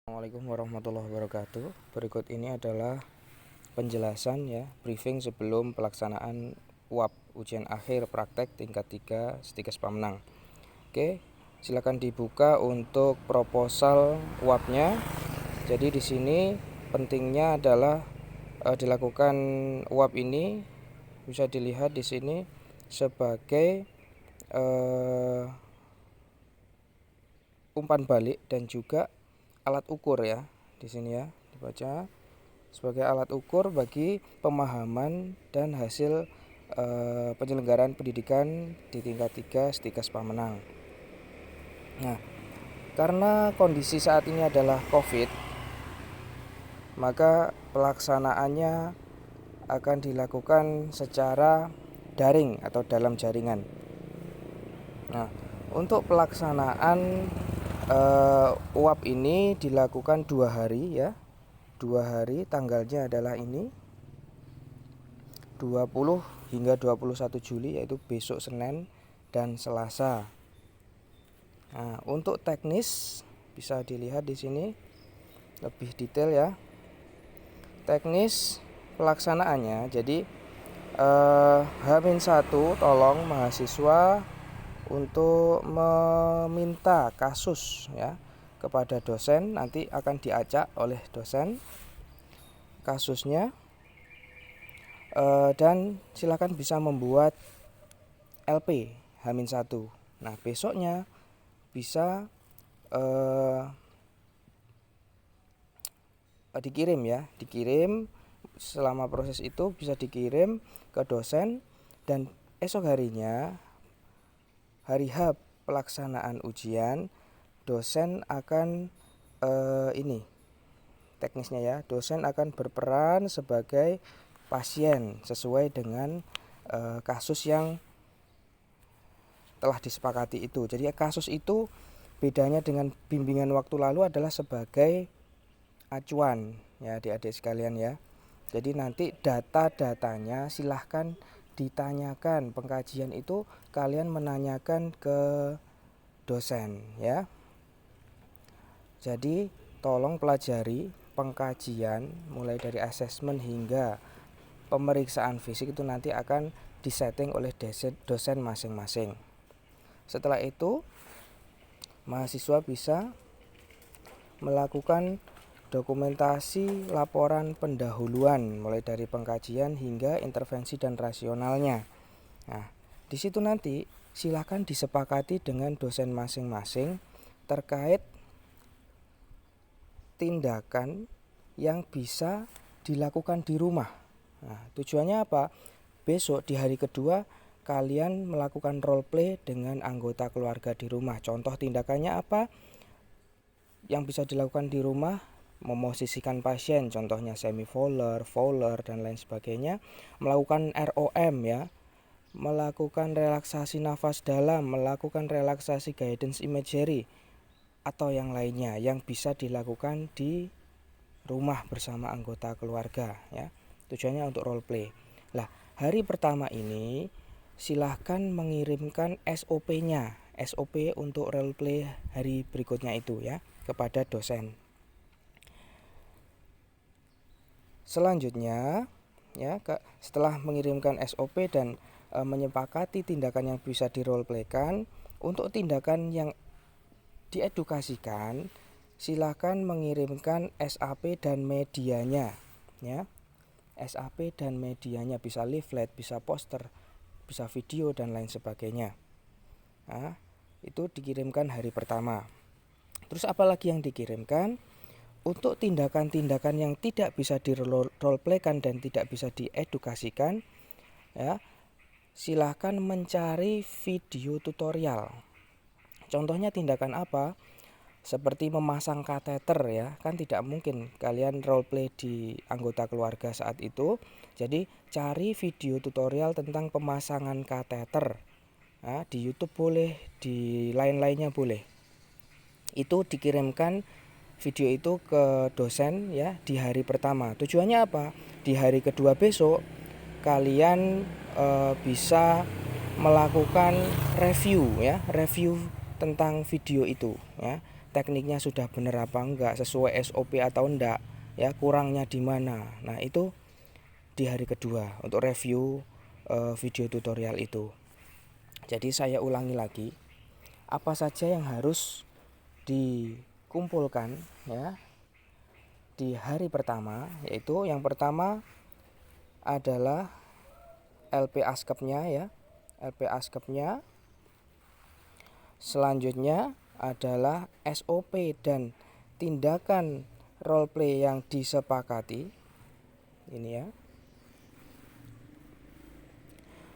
Assalamualaikum warahmatullahi wabarakatuh. Berikut ini adalah penjelasan ya, briefing sebelum pelaksanaan UAP ujian akhir praktek tingkat 3 Stikes Pamenang. Oke, silakan dibuka untuk proposal UAP-nya. Jadi di sini pentingnya adalah dilakukan UAP ini bisa dilihat di sini sebagai umpan balik dan juga alat ukur ya. Di sini ya, dibaca sebagai alat ukur bagi pemahaman dan hasil penyelenggaraan pendidikan di tingkat 3 Stikes Pamenang. Nah, karena kondisi saat ini adalah COVID, maka pelaksanaannya akan dilakukan secara daring atau dalam jaringan. Nah, untuk pelaksanaan UAP ini dilakukan 2 hari ya. 2 hari, tanggalnya adalah ini 20 hingga 21 Juli, yaitu besok Senin dan Selasa. Nah, untuk teknis bisa dilihat di sini lebih detail ya. Teknis pelaksanaannya, jadi H-1 tolong mahasiswa untuk meminta kasus ya kepada dosen, nanti akan diacak oleh dosen kasusnya, dan silakan bisa membuat LP H-1. Nah, besoknya bisa dikirim selama proses itu bisa dikirim ke dosen, dan esok harinya hari H pelaksanaan ujian, dosen akan ini teknisnya ya, dosen akan berperan sebagai pasien sesuai dengan kasus yang telah disepakati itu. Jadi kasus itu bedanya dengan bimbingan waktu lalu adalah sebagai acuan ya adik-adik sekalian ya. Jadi nanti data-datanya silahkan ditanyakan, pengkajian itu kalian menanyakan ke dosen ya. Jadi tolong pelajari pengkajian mulai dari asesmen hingga pemeriksaan fisik, itu nanti akan disetting oleh dosen masing-masing. Setelah itu mahasiswa bisa melakukan dokumentasi laporan pendahuluan mulai dari pengkajian hingga intervensi dan rasionalnya. Nah, di situ nanti silakan disepakati dengan dosen masing-masing terkait tindakan yang bisa dilakukan di rumah. Nah, tujuannya apa? Besok di hari kedua kalian melakukan role play dengan anggota keluarga di rumah. Contoh tindakannya apa yang bisa dilakukan di rumah? Memosisikan pasien, contohnya semi-fowler, fowler, dan lain sebagainya. Melakukan ROM ya, melakukan relaksasi nafas dalam, melakukan relaksasi guidance imagery, atau yang lainnya yang bisa dilakukan di rumah bersama anggota keluarga ya. Tujuannya untuk role play. Lah, hari pertama ini silahkan mengirimkan SOP-nya, SOP untuk role play hari berikutnya itu ya, kepada dosen. Selanjutnya ya, setelah mengirimkan SOP dan menyepakati tindakan yang bisa di role playkan, untuk tindakan yang diedukasikan silakan mengirimkan SAP dan medianya ya. SAP dan medianya bisa leaflet, bisa poster, bisa video, dan lain sebagainya. Nah, itu dikirimkan hari pertama. Terus apalagi yang dikirimkan? Untuk tindakan-tindakan yang tidak bisa di role playkan dan tidak bisa diedukasikan ya, silahkan mencari video tutorial. Contohnya tindakan apa? Seperti memasang kateter ya, kan tidak mungkin kalian role play di anggota keluarga saat itu. Jadi cari video tutorial tentang pemasangan kateter. Nah, di YouTube boleh, di lain-lainnya boleh. Itu dikirimkan video itu ke dosen ya di hari pertama. Tujuannya apa? Di hari kedua besok kalian bisa melakukan review ya, review tentang video itu ya. tekniknya sudah benar apa enggak, sesuai SOP atau enggak, ya kurangnya di mana. Nah itu di hari kedua untuk review video tutorial itu. Jadi saya ulangi lagi, apa saja yang harus dikumpulkan ya di hari pertama, yaitu yang pertama adalah LP ASCII-nya ya, LP ASCII-nya. Selanjutnya adalah SOP dan tindakan roleplay yang disepakati. Ini ya.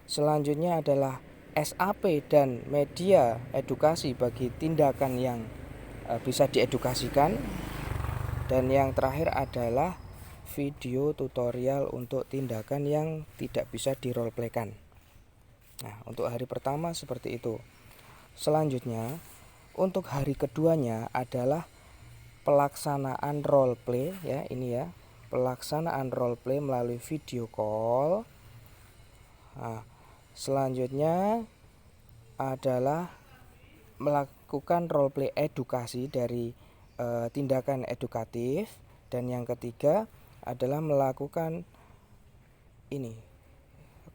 Selanjutnya adalah SAP dan media edukasi bagi tindakan yang bisa diedukasikan. Dan yang terakhir adalah video tutorial untuk tindakan yang tidak bisa di roleplaykan. Nah, untuk hari pertama seperti itu. Selanjutnya, untuk hari keduanya adalah pelaksanaan roleplay ya, ini ya. Pelaksanaan roleplay melalui video call. Nah, selanjutnya adalah melakukan roleplay edukasi dari tindakan edukatif, dan yang ketiga adalah melakukan ini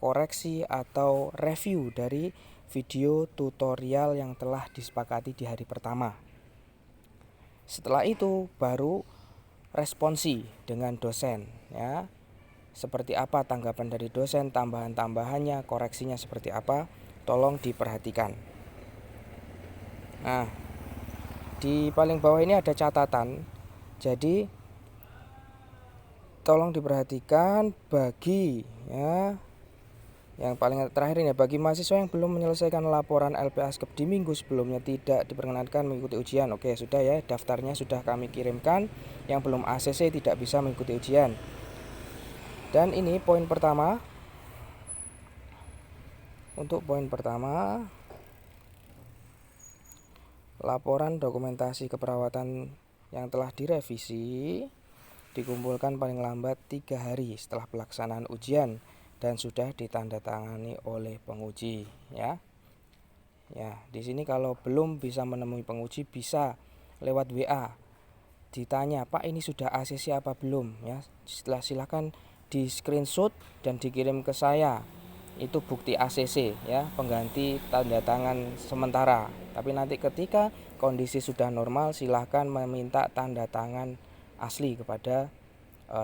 koreksi atau review dari video tutorial yang telah disepakati di hari pertama. Setelah itu baru responsi dengan dosen ya. Seperti apa tanggapan dari dosen, tambahan-tambahannya, koreksinya seperti apa, tolong diperhatikan. Nah, di paling bawah ini ada catatan. Jadi tolong diperhatikan bagi ya, yang paling terakhir ini bagi mahasiswa yang belum menyelesaikan laporan LP ASCII di minggu sebelumnya tidak diperkenankan mengikuti ujian. Oke, sudah ya, daftarnya sudah kami kirimkan. Yang belum ACC tidak bisa mengikuti ujian. Dan ini poin pertama. Untuk poin pertama, laporan dokumentasi keperawatan yang telah direvisi dikumpulkan paling lambat 3 hari setelah pelaksanaan ujian dan sudah ditandatangani oleh penguji ya. Ya, di sini kalau belum bisa menemui penguji bisa lewat WA. Ditanya, "Pak, ini sudah ACC apa belum?" ya. Silakan di screenshot dan dikirim ke saya. Itu bukti ACC ya, pengganti tanda tangan sementara. Tapi nanti ketika kondisi sudah normal silahkan meminta tanda tangan asli kepada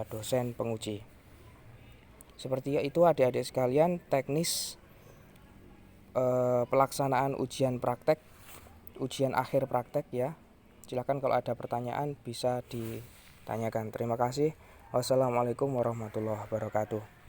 dosen penguji. Seperti itu adik-adik sekalian, teknis pelaksanaan ujian praktek, ujian akhir praktek ya. Silakan kalau ada pertanyaan bisa ditanyakan. Terima kasih. Wassalamualaikum warahmatullahi wabarakatuh.